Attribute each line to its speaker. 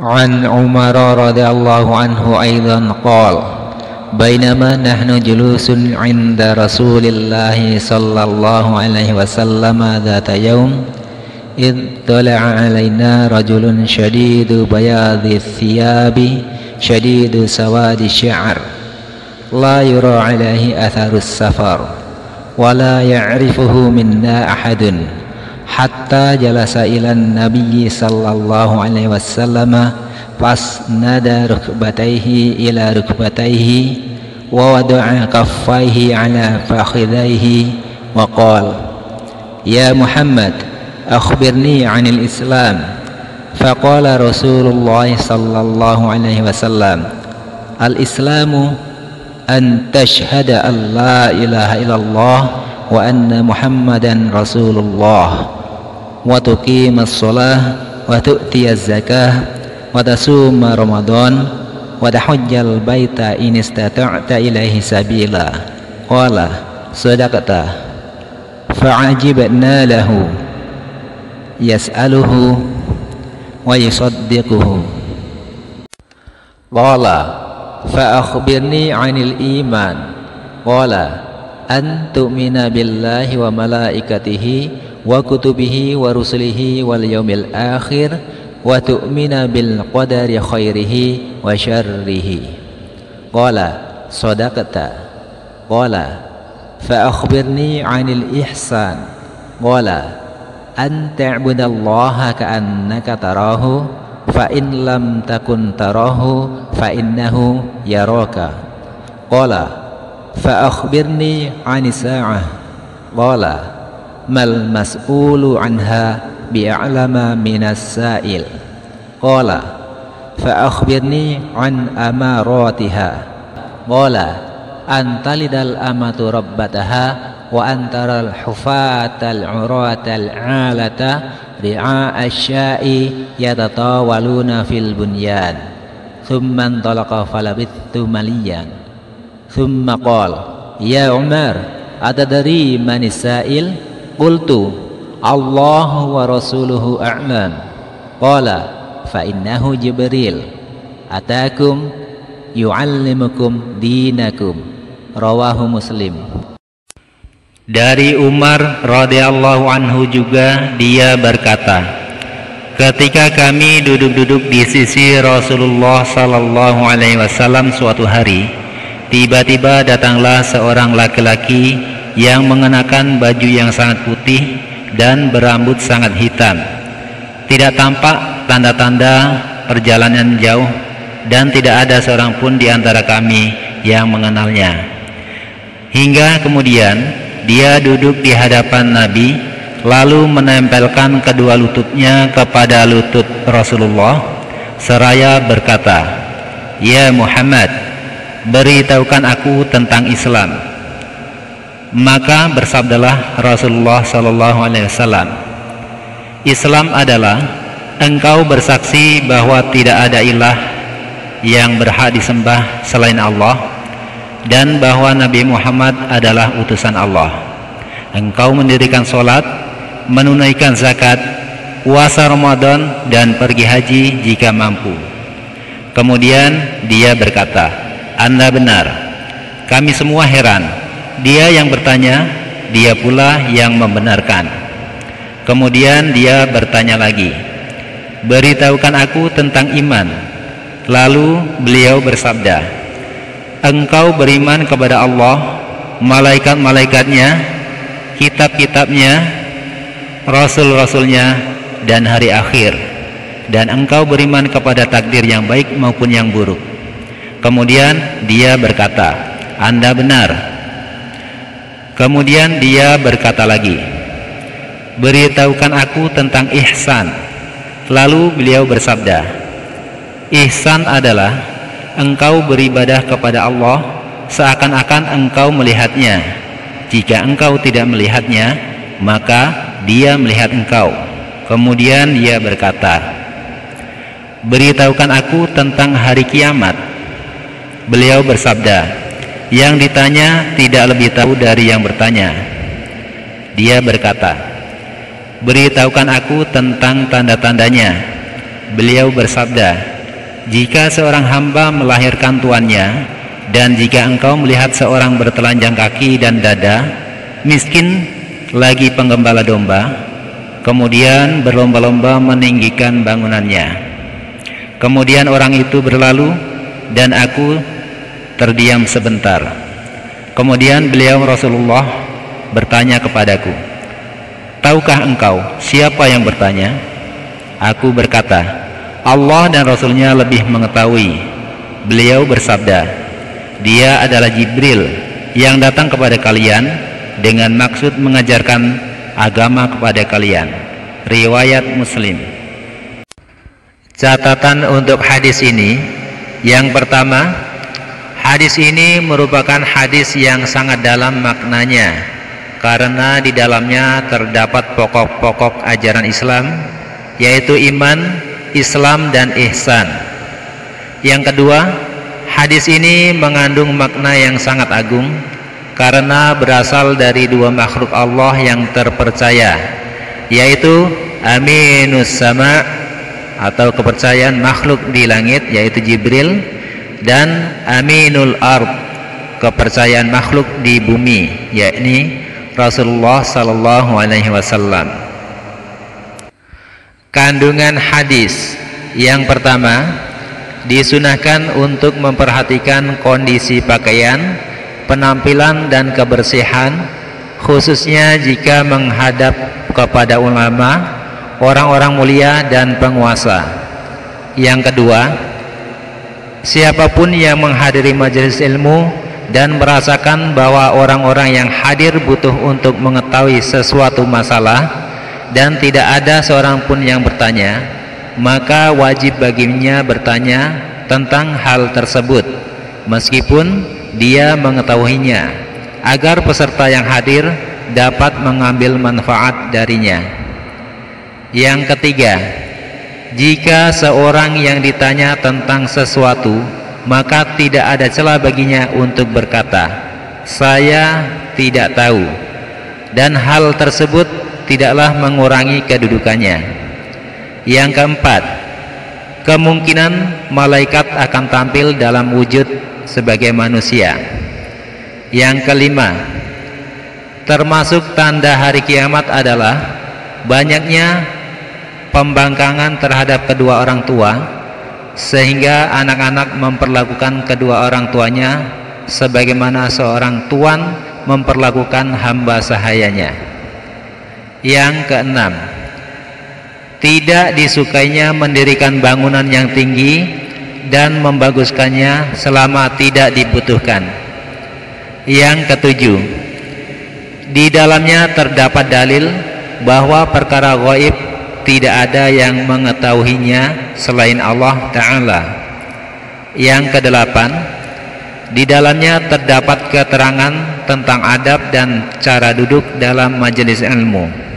Speaker 1: عن عمر رضي الله عنه أيضا قال بينما نحن جلوس عند رسول الله صلى الله عليه وسلم ذات يوم إذ طلع علينا رجل شديد بياض الثياب شديد سواد الشعر لا يرى عليه أثر السفر ولا يعرفه منا أحد حتى جلس إلى النبي صلى الله عليه وسلم فاسند ركبتيه إلى ركبتيه ووضع كفيه على فخذيه وقال يا محمد أخبرني عن الإسلام فقال رسول الله صلى الله عليه وسلم الإسلام أن تشهد أن لا إله إلا الله وأن محمدا رسول الله وتقيم الصلاة وتؤتي الزكاة وتصوم رمضان وتحج البيت إن استطعت إليه سبيلا قال صدقت فعجبنا له يسأله ويصدقه قال فأخبرني عن الإيمان قال أن تؤمن بالله وملائكته وكتبه ورسله واليوم الآخر وتؤمن بالقدر خيره وشره قال صدقت قال فأخبرني عن الإحسان قال أن تعبد الله كأنك تراه فإن لم تكن تراه فإنه يراك قال فأخبرني عن الساعة قال ما المسؤول عنها بأعلم من السائل قال فأخبرني عن أماراتها قال أن تلد الأمة ربتها وأن ترى الحفاة العراة العالة رعاء الشاء يتطاولون في البنيان ثم انطلق فلبثت مليا ثم قال يا عمر أتدري من السائل قلت الله ورسوله أعلم قال فإنه جبريل أتاكم يعلمكم دينكم رواه مسلم.
Speaker 2: Dari Umar radhiyallahu anhu juga dia berkata, ketika kami duduk-duduk di sisi Rasulullah sallallahu alaihi wasallam suatu hari, tiba-tiba datanglah seorang laki-laki yang mengenakan baju yang sangat putih dan berambut sangat hitam. Tidak tampak tanda-tanda perjalanan jauh dan tidak ada seorang pun di antara kami yang mengenalnya. Hingga kemudian dia duduk di hadapan Nabi, lalu menempelkan kedua lututnya kepada lutut Rasulullah seraya berkata, "Ya Muhammad, beritahukan aku tentang Islam." Maka bersabdalah Rasulullah sallallahu alaihi wasallam, "Islam adalah engkau bersaksi bahwa tidak ada ilah yang berhak disembah selain Allah dan bahwa Nabi Muhammad adalah utusan Allah. Engkau mendirikan sholat, menunaikan zakat, puasa Ramadan dan pergi haji jika mampu." Kemudian dia berkata, "Anda benar." Kami semua heran. Dia yang bertanya, dia pula yang membenarkan. Kemudian dia bertanya lagi, "Beritahukan aku tentang iman." Lalu beliau bersabda, "Engkau beriman kepada Allah, malaikat-malaikatnya, kitab-kitabnya, rasul-rasulnya, dan hari akhir, dan engkau beriman kepada takdir yang baik maupun yang buruk." Kemudian dia berkata, "Anda benar." Kemudian dia berkata lagi, "Beritahukan aku tentang ihsan." Lalu beliau bersabda, "Ihsan adalah engkau beribadah kepada Allah seakan-akan engkau melihatnya. Jika engkau tidak melihatnya, maka dia melihat engkau." Kemudian dia berkata, "Beritahukan aku tentang hari kiamat." Beliau bersabda, "Yang ditanya tidak lebih tahu dari yang bertanya." Dia berkata, "Beritahukan aku tentang tanda-tandanya." Beliau bersabda, jika seorang hamba melahirkan tuannya, dan jika engkau melihat seorang bertelanjang kaki dan dada, miskin lagi penggembala domba, kemudian berlomba-lomba meninggikan bangunannya. Kemudian orang itu berlalu dan aku terdiam sebentar. Kemudian beliau Rasulullah bertanya kepadaku, tahukah engkau siapa yang bertanya? Aku berkata, Allah dan Rasulnya lebih mengetahui. Beliau bersabda, dia adalah Jibril yang datang kepada kalian dengan maksud mengajarkan agama kepada kalian. Riwayat Muslim. Catatan untuk hadis ini, yang pertama, hadis ini merupakan hadis yang sangat dalam maknanya, karena di dalamnya terdapat pokok-pokok ajaran Islam, yaitu iman, Islam, dan ihsan. Yang kedua, hadis ini mengandung makna yang sangat agung, karena berasal dari dua makhluk Allah yang terpercaya, yaitu Aminus Sama atau kepercayaan makhluk di langit, yaitu Jibril, dan Aminul Ard, kepercayaan makhluk di bumi, yakni Rasulullah sallallahu alaihi wasallam. Kandungan hadis yang pertama, disunahkan untuk memperhatikan kondisi pakaian, penampilan, dan kebersihan, khususnya jika menghadap kepada ulama, orang-orang mulia, dan penguasa. Yang kedua, siapapun yang menghadiri majelis ilmu dan merasakan bahwa orang-orang yang hadir butuh untuk mengetahui sesuatu masalah dan tidak ada seorang pun yang bertanya, maka wajib baginya bertanya tentang hal tersebut meskipun dia mengetahuinya, agar peserta yang hadir dapat mengambil manfaat darinya. Yang ketiga, jika seorang yang ditanya tentang sesuatu, maka tidak ada celah baginya untuk berkata, saya tidak tahu, dan hal tersebut tidaklah mengurangi kedudukannya. Yang keempat, kemungkinan malaikat akan tampil dalam wujud sebagai manusia. Yang kelima, termasuk tanda hari kiamat adalah banyaknya pembangkangan terhadap kedua orang tua, sehingga anak-anak memperlakukan kedua orang tuanya sebagaimana seorang tuan memperlakukan hamba sahayanya. Yang keenam, tidak disukainya mendirikan bangunan yang tinggi dan membaguskannya selama tidak dibutuhkan. Yang ketujuh, di dalamnya terdapat dalil bahwa perkara gaib tidak ada yang mengetahuinya selain Allah Ta'ala. Yang kedelapan, di dalamnya terdapat keterangan tentang adab dan cara duduk dalam majelis ilmu.